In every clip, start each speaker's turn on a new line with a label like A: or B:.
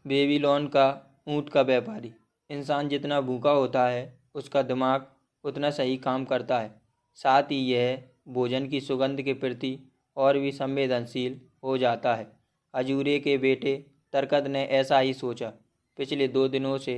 A: Babylon का ऊँट का व्यापारी। इंसान जितना भूखा होता है उसका दिमाग उतना सही काम करता है, साथ ही यह भोजन की सुगंध के प्रति और भी संवेदनशील हो जाता है। अजूरे के बेटे तरकत ने ऐसा ही सोचा। पिछले 2 दिनों से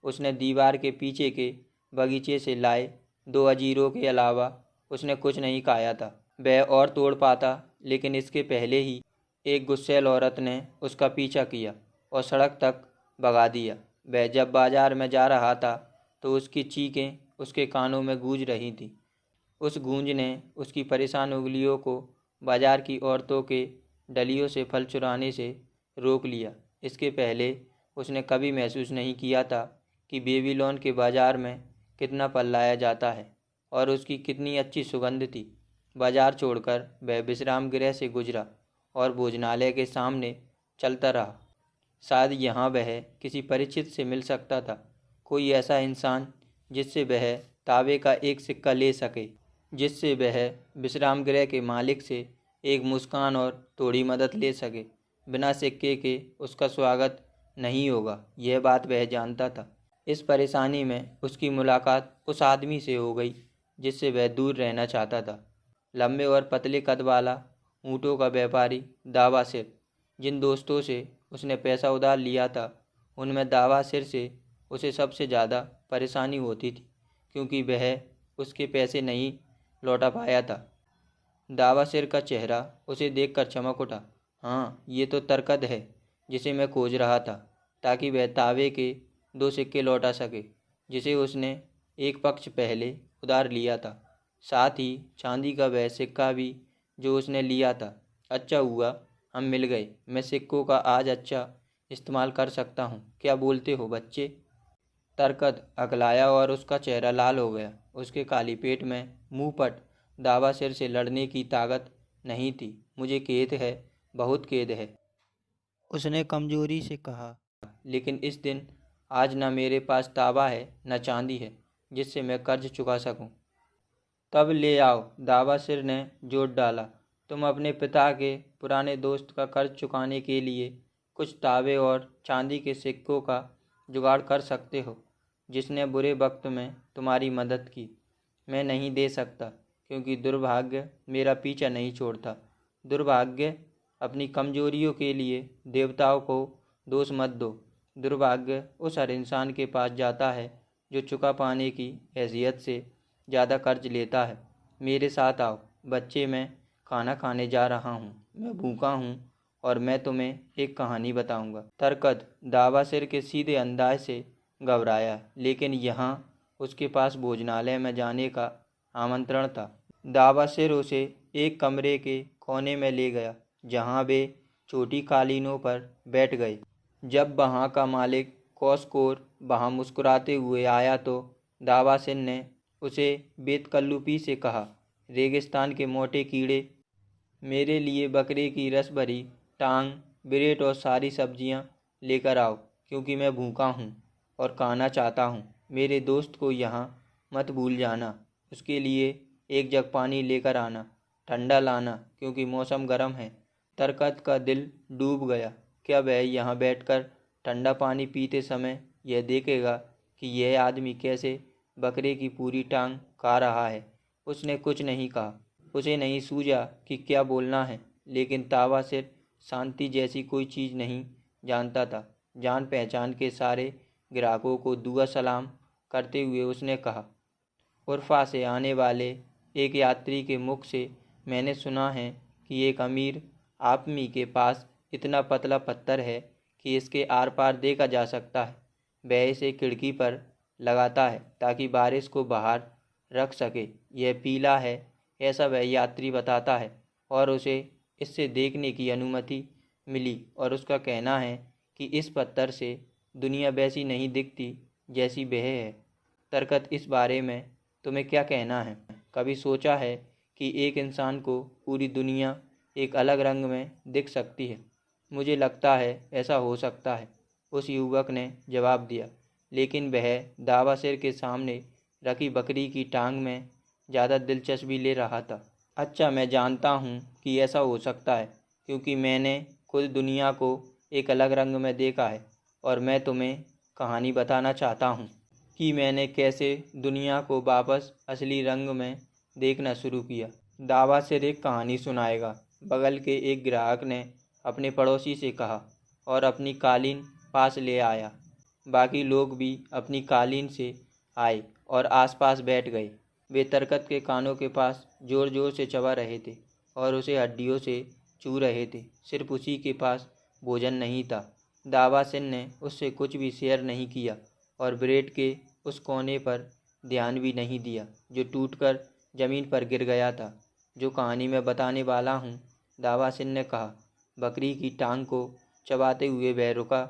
A: उसने दीवार के पीछे के बगीचे से लाए 2 अंजीरों के अलावा उसने कुछ नहीं खाया था। वह और तोड़ पाता, लेकिन इसके पहले ही एक गुस्सैल औरत ने उसका पीछा किया और सड़क तक भगा दिया। वह जब बाजार में जा रहा था तो उसकी चीखें उसके कानों में गूंज रही थीं। उस गूंज ने उसकी परेशान उंगलियों को बाजार की औरतों के डलियों से फल चुराने से रोक लिया। इसके पहले उसने कभी महसूस नहीं किया था कि बेबीलोन के बाजार में कितना फल लाया जाता है और उसकी कितनी अच्छी सुगंध थी। बाजार छोड़कर वह विश्राम गृह से गुजरा और भोजनालय के सामने चलता रहा। शायद यहाँ वह किसी परिचित से मिल सकता था, कोई ऐसा इंसान जिससे वह तांबे का एक सिक्का ले सके, जिससे वह विश्राम गृह के मालिक से एक मुस्कान और थोड़ी मदद ले सके। बिना सिक्के के उसका स्वागत नहीं होगा, यह बात वह जानता था। इस परेशानी में उसकी मुलाकात उस आदमी से हो गई जिससे वह दूर रहना चाहता था। लंबे और पतले कद वाला ऊँटों का व्यापारी दावा सिर। जिन दोस्तों से उसने पैसा उधार लिया था उनमें दावा सिर से उसे सबसे ज़्यादा परेशानी होती थी, क्योंकि वह उसके पैसे नहीं लौटा पाया था। दावा सिर का चेहरा उसे देखकर चमक उठा। हाँ, ये तो तरकत है जिसे मैं खोज रहा था, ताकि वह तांबे के 2 सिक्के लौटा सके जिसे उसने एक पक्ष पहले उधार लिया था, साथ ही चांदी का वह सिक्का भी जो उसने लिया था। अच्छा हुआ हम मिल गए। मैं सिक्कों का आज अच्छा इस्तेमाल कर सकता हूँ। क्या बोलते हो बच्चे? तरकत अकलाया और उसका चेहरा लाल हो गया। उसके काली पेट में मुंहपट दावा सिर से लड़ने की ताकत नहीं थी। मुझे खेद है, बहुत खेद है, उसने कमजोरी से कहा। लेकिन इस दिन आज न मेरे पास तांबा है न चांदी है जिससे मैं कर्ज चुका सकूं। तब ले आओ, दावा सिर ने जोर डाला। तुम अपने पिता के पुराने दोस्त का कर्ज चुकाने के लिए कुछ तांबे और चांदी के सिक्कों का जुगाड़ कर सकते हो, जिसने बुरे वक्त में तुम्हारी मदद की। मैं नहीं दे सकता, क्योंकि दुर्भाग्य मेरा पीछा नहीं छोड़ता। दुर्भाग्य? अपनी कमजोरियों के लिए देवताओं को दोष मत दो। दुर्भाग्य उस हर इंसान के पास जाता है जो चुका पाने की हैसियत से ज़्यादा कर्ज लेता है। मेरे साथ आओ बच्चे, मैं खाना खाने जा रहा हूँ। मैं भूखा हूँ और मैं तुम्हें एक कहानी बताऊँगा। तरकत दावा सिर के सीधे अंदाज से घबराया, लेकिन यहाँ उसके पास भोजनालय में जाने का आमंत्रण था। दावा सिर उसे एक कमरे के कोने में ले गया, जहाँ वे छोटी कालीनों पर बैठ गए। जब वहाँ का मालिक कॉस्कोर वहाँ मुस्कुराते हुए आया तो दावा सिर ने उसे बेतकल्लुपी से कहा, रेगिस्तान के मोटे कीड़े, मेरे लिए बकरे की रस भरी टांग, ब्रेड और सारी सब्जियां लेकर आओ, क्योंकि मैं भूखा हूँ और खाना चाहता हूँ। मेरे दोस्त को यहाँ मत भूल जाना। उसके लिए एक जग पानी लेकर आना, ठंडा लाना क्योंकि मौसम गर्म है। तरकत का दिल डूब गया। क्या वह यहाँ बैठकर ठंडा पानी पीते समय यह देखेगा कि यह आदमी कैसे बकरे की पूरी टांग खा रहा है? उसने कुछ नहीं कहा। उसे नहीं सूझा कि क्या बोलना है, लेकिन तावा सिर शांति जैसी कोई चीज़ नहीं जानता था। जान पहचान के सारे ग्राहकों को दुआ सलाम करते हुए उसने कहा, उर्फा से आने वाले एक यात्री के मुख से मैंने सुना है कि एक अमीर आदमी के पास इतना पतला पत्थर है कि इसके आर पार देखा जा सकता है। वह इसे खिड़की पर लगाता है ताकि बारिश को बाहर रख सके। यह पीला है, ऐसा वह यात्री बताता है, और उसे इससे देखने की अनुमति मिली और उसका कहना है कि इस पत्थर से दुनिया वैसी नहीं दिखती जैसी वह है। तरकत, इस बारे में तुम्हें क्या कहना है? कभी सोचा है कि एक इंसान को पूरी दुनिया एक अलग रंग में दिख सकती है? मुझे लगता है ऐसा हो सकता है, उस युवक ने जवाब दिया, लेकिन वह दावा सिर के सामने रखी बकरी की टांग में ज़्यादा दिलचस्पी ले रहा था। अच्छा, मैं जानता हूँ कि ऐसा हो सकता है, क्योंकि मैंने खुद दुनिया को एक अलग रंग में देखा है। और मैं तुम्हें कहानी बताना चाहता हूँ कि मैंने कैसे दुनिया को वापस असली रंग में देखना शुरू किया। दावा सिर एक कहानी सुनाएगा। बगल के एक ग्राहक ने अपने पड़ोसी से कहा और अपनी कालीन पास ले आया। बाकी लोग भी अपनी कालीन से आए और आसपास बैठ गए। वे तरकत के कानों के पास ज़ोर ज़ोर से चबा रहे थे और उसे हड्डियों से चू रहे थे। सिर्फ उसी के पास भोजन नहीं था। दावा सिंह ने उससे कुछ भी शेयर नहीं किया और ब्रेड के उस कोने पर ध्यान भी नहीं दिया जो टूटकर ज़मीन पर गिर गया था। जो कहानी मैं बताने वाला हूँ, दावा सिंह ने कहा, बकरी की टांग को चबाते हुए वह रुका।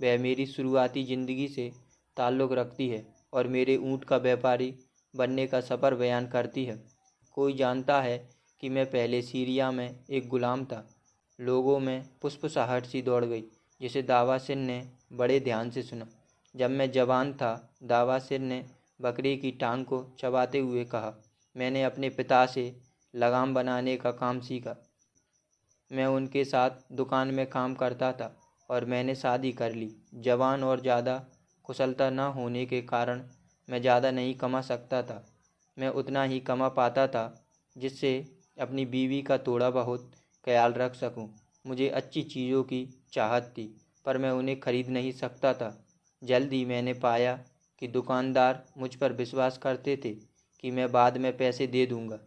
A: वह मेरी शुरुआती ज़िंदगी से ताल्लुक़ रखती है और मेरे ऊँट का व्यापारी बनने का सफ़र बयान करती है। कोई जानता है कि मैं पहले सीरिया में एक ग़ुलाम था। लोगों में फुसफुसाहट सी दौड़ गई जिसे दावा सिर ने बड़े ध्यान से सुना। जब मैं जवान था, दावा सिर ने बकरी की टांग को चबाते हुए कहा, मैंने अपने पिता से लगाम बनाने का काम सीखा। मैं उनके साथ दुकान में काम करता था और मैंने शादी कर ली। जवान और ज़्यादा कुशलता न होने के कारण मैं ज़्यादा नहीं कमा सकता था। मैं उतना ही कमा पाता था जिससे अपनी बीवी का थोड़ा बहुत ख्याल रख सकूं। मुझे अच्छी चीज़ों की चाहत थी पर मैं उन्हें खरीद नहीं सकता था। जल्द ही मैंने पाया कि दुकानदार मुझ पर विश्वास करते थे कि मैं बाद में पैसे दे दूंगा,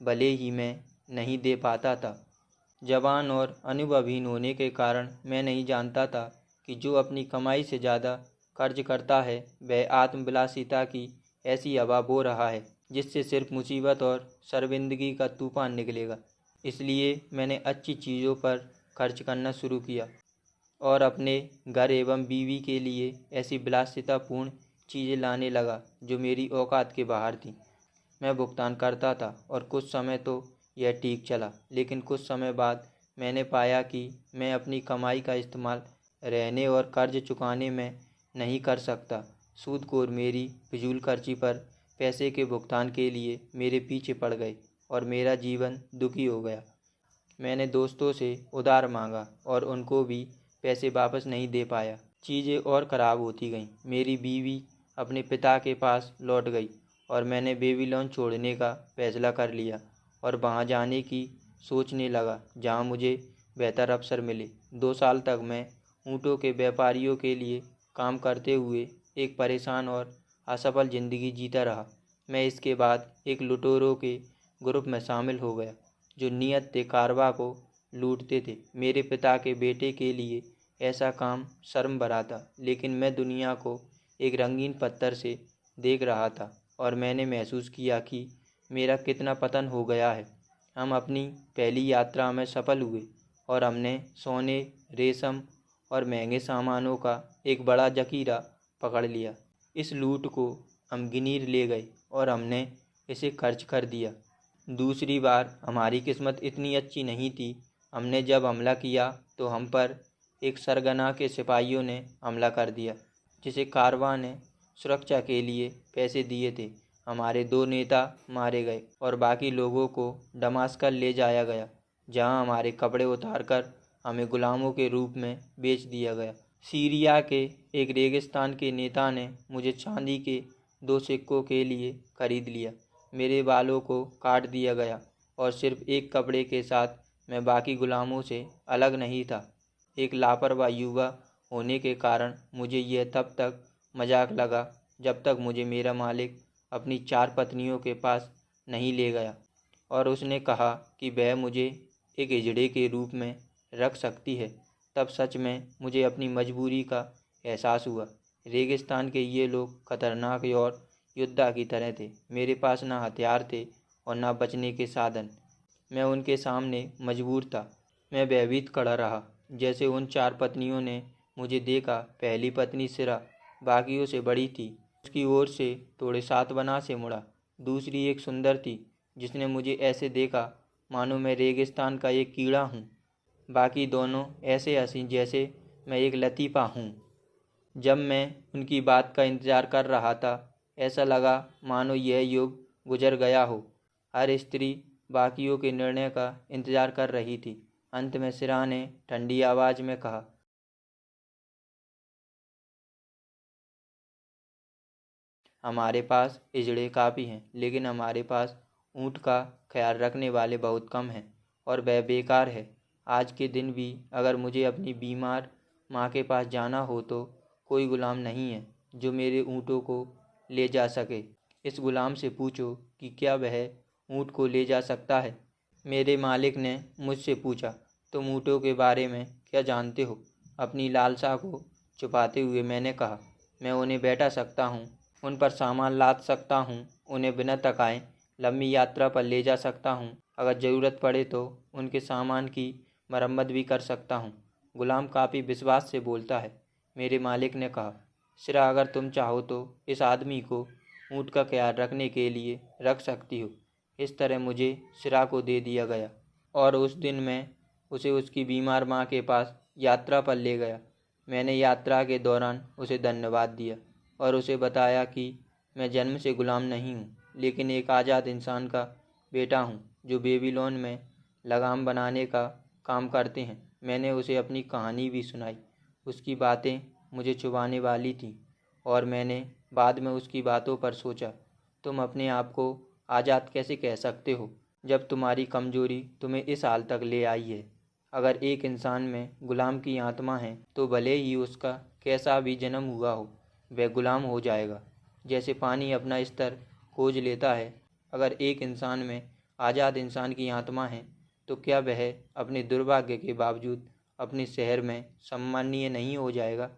A: भले ही मैं नहीं दे पाता था। जवान और अनुभवहीन होने के कारण मैं नहीं जानता था कि जो अपनी कमाई से ज़्यादा कर्ज करता है वह आत्मविलासिता की ऐसी हवा बो रहा है जिससे सिर्फ मुसीबत और शर्मिंदगी का तूफान निकलेगा। इसलिए मैंने अच्छी चीज़ों पर खर्च करना शुरू किया और अपने घर एवं बीवी के लिए ऐसी विलासितापूर्ण चीज़ें लाने लगा जो मेरी औकात के बाहर थीं। मैं भुगतान करता था और कुछ समय तो यह ठीक चला, लेकिन कुछ समय बाद मैंने पाया कि मैं अपनी कमाई का इस्तेमाल रहने और कर्ज चुकाने में नहीं कर सकता। सूदखोर मेरी फिजूल खर्ची पर पैसे के भुगतान के लिए मेरे पीछे पड़ गए और मेरा जीवन दुखी हो गया। मैंने दोस्तों से उधार मांगा और उनको भी पैसे वापस नहीं दे पाया। चीज़ें और ख़राब होती गईं। मेरी बीवी अपने पिता के पास लौट गई और मैंने बेबीलोन छोड़ने का फैसला कर लिया और वहाँ जाने की सोचने लगा जहाँ मुझे बेहतर अवसर मिले। 2 साल तक मैं ऊँटों के व्यापारियों के लिए काम करते हुए एक परेशान और असफल ज़िंदगी जीता रहा। मैं इसके बाद एक लुटेरों के ग्रुप में शामिल हो गया जो नियत थे कारवा को लूटते थे। मेरे पिता के बेटे के लिए ऐसा काम शर्म भरा था, लेकिन मैं दुनिया को एक रंगीन पत्थर से देख रहा था और मैंने महसूस किया कि मेरा कितना पतन हो गया है। हम अपनी पहली यात्रा में सफल हुए और हमने सोने, रेशम और महंगे सामानों का एक बड़ा जखीरा पकड़ लिया। इस लूट को हम गिनीर ले गए और हमने इसे खर्च कर दिया। दूसरी बार हमारी किस्मत इतनी अच्छी नहीं थी। हमने जब हमला किया तो हम पर एक सरगना के सिपाहियों ने हमला कर दिया जिसे कारवां ने सुरक्षा के लिए पैसे दिए थे। हमारे 2 नेता मारे गए और बाकी लोगों को दमाश्कस ले जाया गया, जहां हमारे कपड़े उतारकर हमें गुलामों के रूप में बेच दिया गया। सीरिया के एक रेगिस्तान के नेता ने मुझे चांदी के 2 सिक्कों के लिए खरीद लिया। मेरे बालों को काट दिया गया और सिर्फ एक कपड़े के साथ मैं बाकी गुलामों से अलग नहीं था। एक लापरवाह युवा होने के कारण मुझे यह तब तक मजाक लगा जब तक मुझे मेरा मालिक अपनी 4 पत्नियों के पास नहीं ले गया और उसने कहा कि वह मुझे एक हिजड़े के रूप में रख सकती है। तब सच में मुझे अपनी मजबूरी का एहसास हुआ। रेगिस्तान के ये लोग खतरनाक और योद्धा की तरह थे। मेरे पास ना हथियार थे और ना बचने के साधन। मैं उनके सामने मजबूर था। मैं भयभीत खड़ा रहा। जैसे उन 4 पत्नियों ने मुझे देखा। पहली पत्नी सिरा बाकियों से बड़ी थी, उसकी ओर से थोड़े सातवना से मुड़ा। दूसरी एक सुंदर थी जिसने मुझे ऐसे देखा मानो मैं रेगिस्तान का एक कीड़ा हूँ। बाकी दोनों ऐसे हंसी जैसे मैं एक लतीफ़ा हूँ। जब मैं उनकी बात का इंतज़ार कर रहा था, ऐसा लगा मानो यह युग गुजर गया हो। हर स्त्री बाकियों के निर्णय का इंतज़ार कर रही थी। अंत में सिरा ने ठंडी आवाज़ में कहा, हमारे पास इजड़े काफ़ी हैं, लेकिन हमारे पास ऊँट का ख्याल रखने वाले बहुत कम हैं और वह बेकार है। आज के दिन भी अगर मुझे अपनी बीमार माँ के पास जाना हो तो कोई गुलाम नहीं है जो मेरे ऊँटों को ले जा सके। इस गुलाम से पूछो कि क्या वह ऊँट को ले जा सकता है। मेरे मालिक ने मुझसे पूछा, तुम ऊँटों के बारे में क्या जानते हो? अपनी लालसा को छुपाते हुए मैंने कहा, मैं उन्हें बैठा सकता हूँ, उन पर सामान लाद सकता हूँ, उन्हें बिना थकाए लंबी यात्रा पर ले जा सकता हूँ। अगर ज़रूरत पड़े तो उनके सामान की मरम्मत भी कर सकता हूँ। गुलाम काफ़ी विश्वास से बोलता है। मेरे मालिक ने कहा, सिरा, अगर तुम चाहो तो इस आदमी को ऊँट का ख्याल रखने के लिए रख सकती हो। इस तरह मुझे सिरा को दे दिया गया और उस दिन मैं उसे उसकी बीमार माँ के पास यात्रा पर ले गया। मैंने यात्रा के दौरान उसे धन्यवाद दिया और उसे बताया कि मैं जन्म से गुलाम नहीं हूँ, लेकिन एक आज़ाद इंसान का बेटा हूँ जो बेबीलोन में लगाम बनाने का काम करते हैं। मैंने उसे अपनी कहानी भी सुनाई। उसकी बातें मुझे चुभाने वाली थीं और मैंने बाद में उसकी बातों पर सोचा, तुम अपने आप को आज़ाद कैसे कह सकते हो जब तुम्हारी कमजोरी तुम्हें इस हाल तक ले आई है। अगर एक इंसान में गुलाम की आत्मा है तो भले ही उसका कैसा भी जन्म हुआ हो, वह गुलाम हो जाएगा। जैसे पानी अपना स्तर खोज लेता है, अगर एक इंसान में आज़ाद इंसान की आत्मा है तो क्या वह अपने दुर्भाग्य के बावजूद अपने शहर में सम्मानीय नहीं हो जाएगा?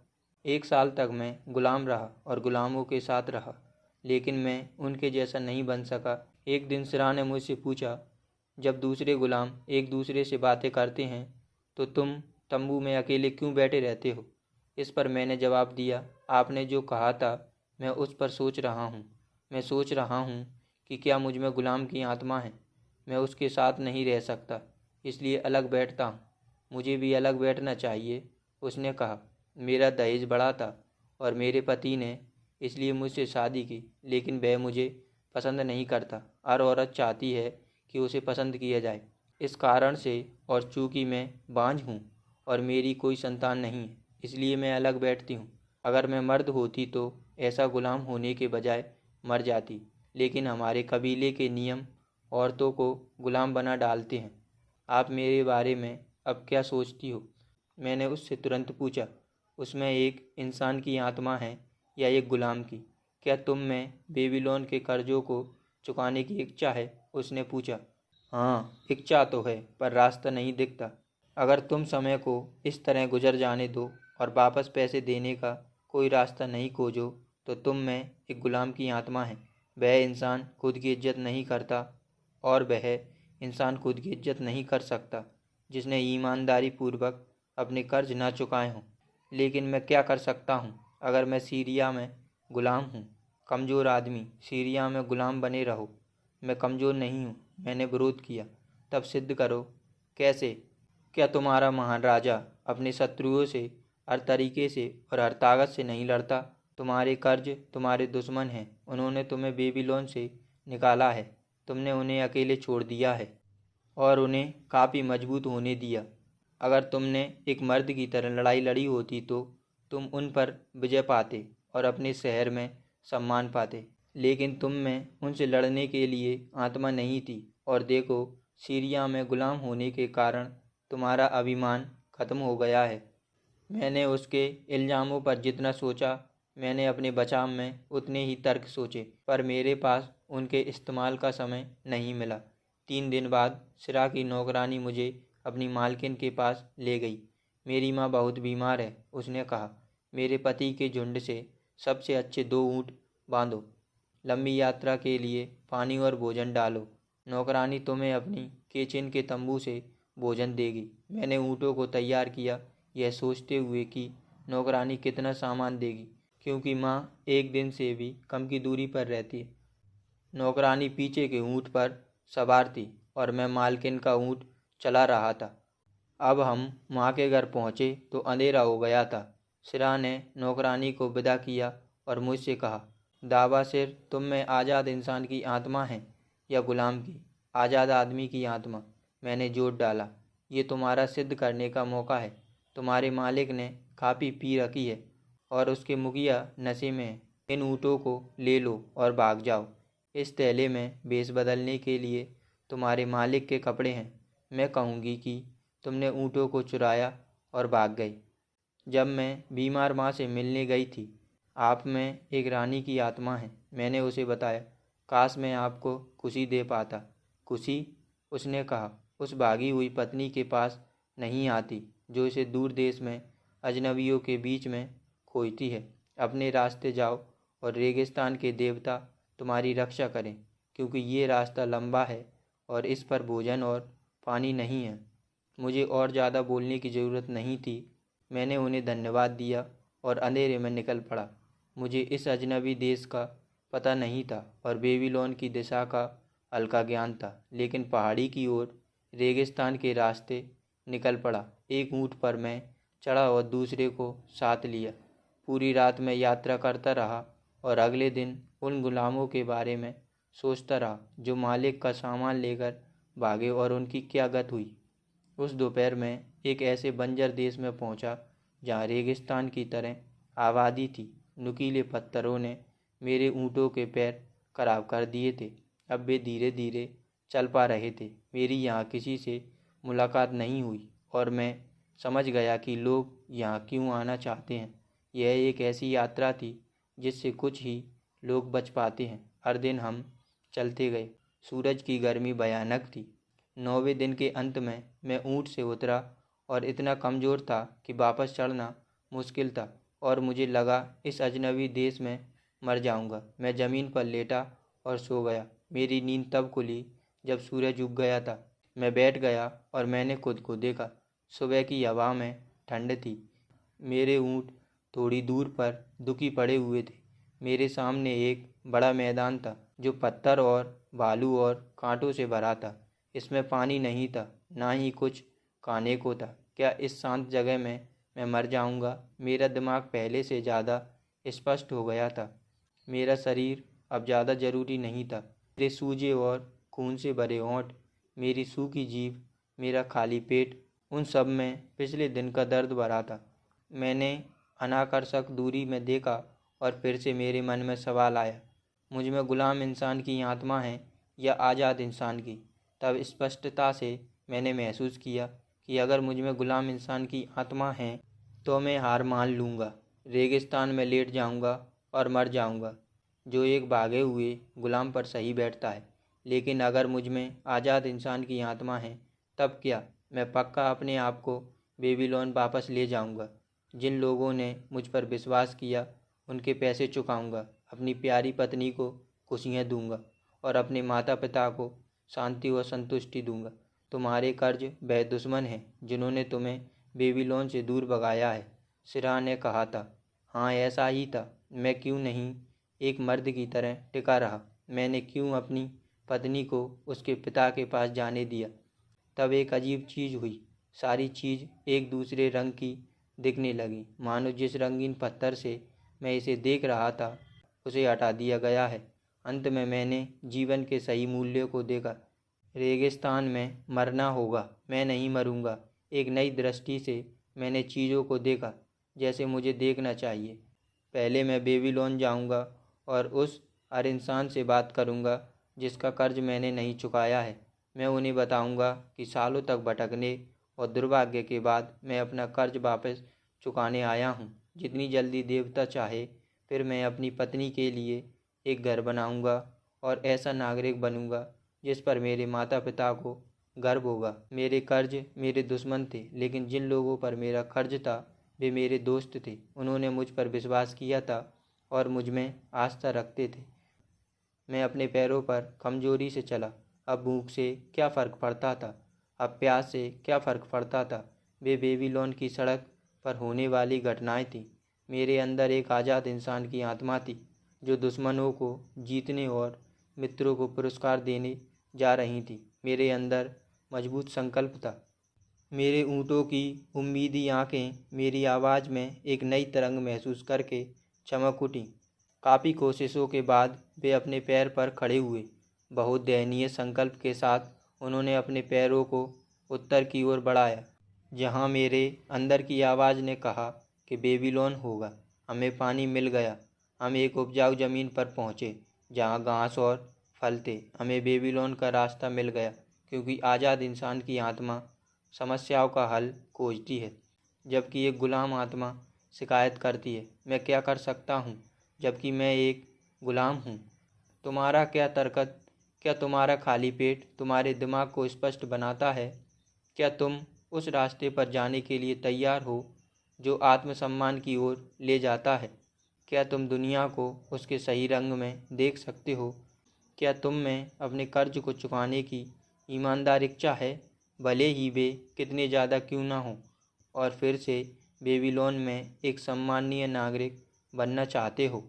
A: 1 साल तक मैं गुलाम रहा और गुलामों के साथ रहा, लेकिन मैं उनके जैसा नहीं बन सका। एक दिन सिरा ने मुझसे पूछा, जब दूसरे गुलाम एक दूसरे से बातें करते हैं तो तुम तंबू में अकेले क्यों बैठे रहते हो? इस पर मैंने जवाब दिया, आपने जो कहा था मैं उस पर सोच रहा हूँ। मैं सोच रहा हूँ कि क्या मुझ में गुलाम की आत्मा है। मैं उसके साथ नहीं रह सकता, इसलिए अलग बैठता हूँ। मुझे भी अलग बैठना चाहिए, उसने कहा। मेरा दहेज बड़ा था और मेरे पति ने इसलिए मुझसे शादी की, लेकिन वह मुझे पसंद नहीं करता। हर औरत चाहती है कि उसे पसंद किया जाए। इस कारण से और चूँकि मैं बांझ हूँ और मेरी कोई संतान नहीं है, इसलिए मैं अलग बैठती हूँ। अगर मैं मर्द होती तो ऐसा गुलाम होने के बजाय मर जाती, लेकिन हमारे कबीले के नियम औरतों को गुलाम बना डालते हैं। आप मेरे बारे में अब क्या सोचती हो? मैंने उससे तुरंत पूछा, उसमें एक इंसान की आत्मा है या एक गुलाम की? क्या तुम में बेबीलोन के कर्जों को चुकाने की इच्छा है? उसने पूछा। हाँ, इच्छा तो है, पर रास्ता नहीं दिखता। अगर तुम समय को इस तरह गुजर जाने दो और वापस पैसे देने का कोई रास्ता नहीं खोजो तो तुम में एक गुलाम की आत्मा है। वह इंसान खुद की इज्जत नहीं करता और वह इंसान खुद की इज्जत नहीं कर सकता जिसने ईमानदारी पूर्वक अपने कर्ज ना चुकाए हों। लेकिन मैं क्या कर सकता हूँ? अगर मैं सीरिया में गुलाम हूँ, कमज़ोर आदमी, सीरिया में गुलाम बने रहो। मैं कमज़ोर नहीं हूँ, मैंने विरोध किया। तब सिद्ध करो। कैसे? क्या तुम्हारा महान राजा अपने शत्रुओं से हर तरीके से और हर ताकत से नहीं लड़ता? तुम्हारे कर्ज तुम्हारे दुश्मन हैं, उन्होंने तुम्हें बेबीलोन से निकाला है, तुमने उन्हें अकेले छोड़ दिया है और उन्हें काफ़ी मजबूत होने दिया। अगर तुमने एक मर्द की तरह लड़ाई लड़ी होती तो तुम उन पर विजय पाते और अपने शहर में सम्मान पाते, लेकिन तुम में उनसे लड़ने के लिए आत्मा नहीं थी। और देखो, सीरिया में गुलाम होने के कारण तुम्हारा अभिमान खत्म हो गया है। मैंने उसके इल्ज़ामों पर जितना सोचा, मैंने अपने बचाव में उतने ही तर्क सोचे, पर मेरे पास उनके इस्तेमाल का समय नहीं मिला। 3 दिन बाद सिरा की नौकरानी मुझे अपनी मालकिन के पास ले गई। मेरी माँ बहुत बीमार है, उसने कहा। मेरे पति के झुंड से सबसे अच्छे 2 ऊँट बांधो, लंबी यात्रा के लिए पानी और भोजन डालो। नौकरानी तुम्हें अपनी किचन के तंबू से भोजन देगी। मैंने ऊँटों को तैयार किया, यह सोचते हुए कि नौकरानी कितना सामान देगी, क्योंकि माँ 1 दिन से भी कम की दूरी पर रहती है। नौकरानी पीछे के ऊँट पर सवार थी और मैं मालकिन का ऊँट चला रहा था। अब हम माँ के घर पहुँचे तो अंधेरा हो गया था। सिरा ने नौकरानी को विदा किया और मुझसे कहा, दावा-सिर, तुम में आज़ाद इंसान की आत्मा है या गुलाम की? आज़ाद आदमी की आत्मा, मैंने जोर डाला। ये तुम्हारा सिद्ध करने का मौका है। तुम्हारे मालिक ने काफ़ी पी रखी है और उसके मुखिया नशे में है। इन ऊँटों को ले लो और भाग जाओ। इस थैले में भेष बदलने के लिए तुम्हारे मालिक के कपड़े हैं। मैं कहूँगी कि तुमने ऊँटों को चुराया और भाग गए। जब मैं बीमार माँ से मिलने गई थी, आप में एक रानी की आत्मा है। मैंने उसे बताया, काश मैं आपको खुशी दे पाता। खुशी? उसने कहा, उस भागी हुई पत्नी के पास नहीं आती जो इसे दूर देश में अजनबियों के बीच में खोती है। अपने रास्ते जाओ और रेगिस्तान के देवता तुम्हारी रक्षा करें, क्योंकि ये रास्ता लंबा है और इस पर भोजन और पानी नहीं है। मुझे और ज़्यादा बोलने की ज़रूरत नहीं थी। मैंने उन्हें धन्यवाद दिया और अंधेरे में निकल पड़ा। मुझे इस अजनबी देश का पता नहीं था और बेबीलोन की दिशा का हल्का ज्ञान था, लेकिन पहाड़ी की ओर रेगिस्तान के रास्ते निकल पड़ा। एक ऊँट पर मैं चढ़ा और दूसरे को साथ लिया। पूरी रात मैं यात्रा करता रहा और अगले दिन उन गुलामों के बारे में सोचता रहा जो मालिक का सामान लेकर भागे और उनकी क्या गत हुई। उस दोपहर में एक ऐसे बंजर देश में पहुंचा जहां रेगिस्तान की तरह आबादी थी। नुकीले पत्थरों ने मेरे ऊँटों के पैर खराब कर दिए थे। अब वे धीरे धीरे चल पा रहे थे। मेरी यहाँ किसी से मुलाकात नहीं हुई और मैं समझ गया कि लोग यहाँ क्यों आना चाहते हैं। यह एक ऐसी यात्रा थी जिससे कुछ ही लोग बच पाते हैं। हर दिन हम चलते गए। सूरज की गर्मी भयानक थी। 9वें दिन के अंत में मैं ऊँट से उतरा और इतना कमज़ोर था कि वापस चढ़ना मुश्किल था और मुझे लगा इस अजनबी देश में मर जाऊंगा। मैं ज़मीन पर लेटा और सो गया। मेरी नींद तब खुली जब सूरज उग गया था। मैं बैठ गया और मैंने खुद को देखा। सुबह की हवा में ठंड थी। मेरे ऊँट थोड़ी दूर पर दुखी पड़े हुए थे। मेरे सामने एक बड़ा मैदान था जो पत्थर और बालू और कांटों से भरा था। इसमें पानी नहीं था, ना ही कुछ खाने को था। क्या इस शांत जगह में मैं मर जाऊंगा? मेरा दिमाग पहले से ज़्यादा स्पष्ट हो गया था। मेरा शरीर अब ज़्यादा ज़रूरी नहीं था। मेरे सूजे और खून से भरे होंठ, मेरी सूखी जीभ, मेरा खाली पेट, उन सब में पिछले दिन का दर्द भरा था। मैंने अनाकर्षक दूरी में देखा और फिर से मेरे मन में सवाल आया, मुझ में गुलाम इंसान की आत्मा है या आज़ाद इंसान की? तब स्पष्टता से मैंने महसूस किया कि अगर मुझ में गुलाम इंसान की आत्मा है तो मैं हार मान लूँगा, रेगिस्तान में लेट जाऊँगा और मर जाऊँगा, जो एक भागे हुए गुलाम पर सही बैठता है। लेकिन अगर मुझ में आज़ाद इंसान की आत्मा है, तब क्या? मैं पक्का अपने आप को बेबीलोन वापस ले जाऊँगा। जिन लोगों ने मुझ पर विश्वास किया उनके पैसे चुकाऊँगा, अपनी प्यारी पत्नी को खुशियाँ दूँगा और अपने माता पिता को शांति और संतुष्टि दूँगा। तुम्हारे कर्ज वह दुश्मन हैं जिन्होंने तुम्हें बेबीलोन से दूर भगाया है, सिरा ने कहा था। हाँ, ऐसा ही था। मैं क्यों नहीं एक मर्द की तरह टिका रहा? मैंने क्यों अपनी पत्नी को उसके पिता के पास जाने दिया? तब एक अजीब चीज़ हुई। सारी चीज़ एक दूसरे रंग की दिखने लगी, मानो जिस रंगीन पत्थर से मैं इसे देख रहा था उसे हटा दिया गया है। अंत में मैंने जीवन के सही मूल्यों को देखा। रेगिस्तान में मरना होगा, मैं नहीं मरूंगा। एक नई दृष्टि से मैंने चीज़ों को देखा जैसे मुझे देखना चाहिए। पहले मैं बेबीलोन जाऊंगा और उस हर इंसान से बात करूंगा जिसका कर्ज मैंने नहीं चुकाया है। मैं उन्हें बताऊंगा कि सालों तक भटकने और दुर्भाग्य के बाद मैं अपना कर्ज वापस चुकाने आया हूँ। जितनी जल्दी देवता चाहे, फिर मैं अपनी पत्नी के लिए एक घर बनाऊंगा और ऐसा नागरिक बनूंगा जिस पर मेरे माता पिता को गर्व होगा। मेरे कर्ज मेरे दुश्मन थे, लेकिन जिन लोगों पर मेरा कर्ज था वे मेरे दोस्त थे। उन्होंने मुझ पर विश्वास किया था और मुझ में आस्था रखते थे। मैं अपने पैरों पर कमजोरी से चला। अब भूख से क्या फ़र्क पड़ता था? अब प्यास से क्या फ़र्क पड़ता था? वे बेबीलोन की सड़क पर होने वाली घटनाएं थीं। मेरे अंदर एक आज़ाद इंसान की आत्मा थी जो दुश्मनों को जीतने और मित्रों को पुरस्कार देने जा रही थी। मेरे अंदर मजबूत संकल्प था। मेरे ऊँटों की उम्मीदी आँखें मेरी आवाज़ में एक नई तरंग महसूस करके चमक उठीं। काफ़ी कोशिशों के बाद वे अपने पैर पर खड़े हुए। बहुत दयनीय संकल्प के साथ उन्होंने अपने पैरों को उत्तर की ओर बढ़ाया, जहाँ मेरे अंदर की आवाज़ ने कहा कि बेबीलोन होगा। हमें पानी मिल गया। हम एक उपजाऊ जमीन पर पहुँचे जहाँ घास और फल थे। हमें बेबीलोन का रास्ता मिल गया, क्योंकि आज़ाद इंसान की आत्मा समस्याओं का हल खोजती है, जबकि एक गुलाम आत्मा शिकायत करती है। मैं क्या कर सकता हूँ जबकि मैं एक गुलाम हूँ? तुम्हारा क्या तर्क, क्या तुम्हारा खाली पेट तुम्हारे दिमाग को स्पष्ट बनाता है? क्या तुम उस रास्ते पर जाने के लिए तैयार हो जो आत्मसम्मान की ओर ले जाता है? क्या तुम दुनिया को उसके सही रंग में देख सकते हो? क्या तुम में अपने कर्ज को चुकाने की ईमानदार इच्छा है, भले ही वे कितने ज़्यादा क्यों ना हों? और फिर से बेबीलोन में एक सम्मानीय नागरिक बनना चाहते हो?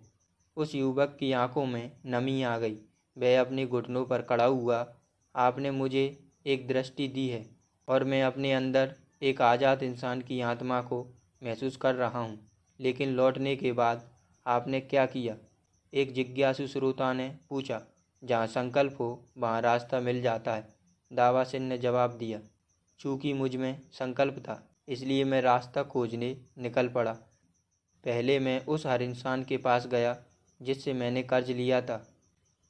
A: उस युवक की आंखों में नमी आ गई। वह अपने घुटनों पर खड़ा हुआ। आपने मुझे एक दृष्टि दी है और मैं अपने अंदर एक आज़ाद इंसान की आत्मा को महसूस कर रहा हूँ। लेकिन लौटने के बाद आपने क्या किया? एक जिज्ञासु श्रोता ने पूछा। जहाँ संकल्प हो वहाँ रास्ता मिल जाता है, दावासिन ने जवाब दिया। चूँकि मुझ में संकल्प था, इसलिए मैं रास्ता खोजने निकल पड़ा। पहले मैं उस हर इंसान के पास गया जिससे मैंने कर्ज लिया था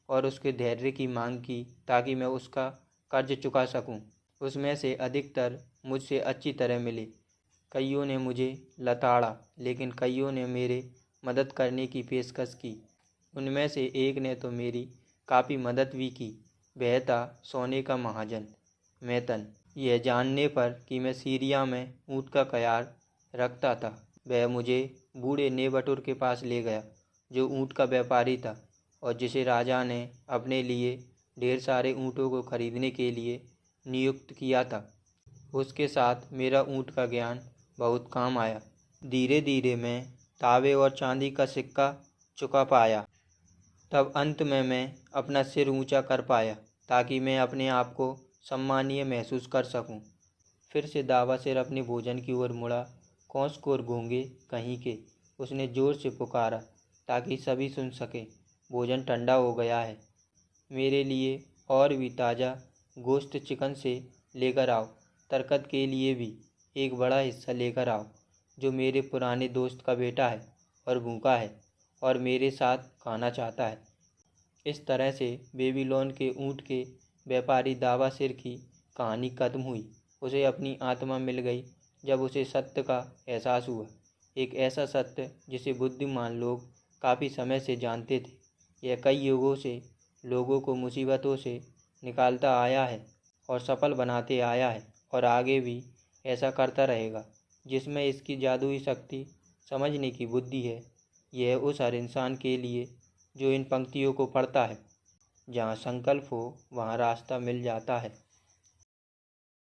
A: और उसके धैर्य की मांग की ताकि मैं उसका कर्ज चुका सकूं। उसमें से अधिकतर मुझसे अच्छी तरह मिले। कईयों ने मुझे लताड़ा, लेकिन कईयों ने मेरे मदद करने की पेशकश की। उनमें से एक ने तो मेरी काफ़ी मदद भी की। वह था सोने का महाजन मैतन। यह जानने पर कि मैं सीरिया में ऊँट का ख्याल रखता था, वह मुझे बूढ़े नेबटुर के पास ले गया, जो ऊँट का व्यापारी था और जिसे राजा ने अपने लिए ढेर सारे ऊँटों को खरीदने के लिए नियुक्त किया था। उसके साथ मेरा ऊँट का ज्ञान बहुत काम आया। धीरे धीरे मैं तांबे और चांदी का सिक्का चुका पाया। तब अंत में मैं अपना सिर ऊंचा कर पाया ताकि मैं अपने आप को सम्मानीय महसूस कर सकूं। फिर से दावा सिर अपने भोजन की ओर मुड़ा। कौंसकोर गूंगे कहीं के, उसने ज़ोर से पुकारा ताकि सभी सुन सके। भोजन ठंडा हो गया है। मेरे लिए और भी ताज़ा गोश्त चिकन से लेकर आओ। तरकत के लिए भी एक बड़ा हिस्सा लेकर आओ, जो मेरे पुराने दोस्त का बेटा है और भूखा है और मेरे साथ खाना चाहता है। इस तरह से बेबीलोन के ऊँट के व्यापारी दावा सिर की कहानी खत्म हुई। उसे अपनी आत्मा मिल गई जब उसे सत्य का एहसास हुआ, एक ऐसा सत्य जिसे बुद्धिमान लोग काफ़ी समय से जानते थे। यह कई युगों से लोगों को मुसीबतों से निकालता आया है और सफल बनाते आया है, और आगे भी ऐसा करता रहेगा। जिसमें इसकी जादुई शक्ति समझने की बुद्धि है, यह उस हर इंसान के लिए जो इन पंक्तियों को पढ़ता है। जहाँ संकल्प हो वहाँ रास्ता मिल जाता है।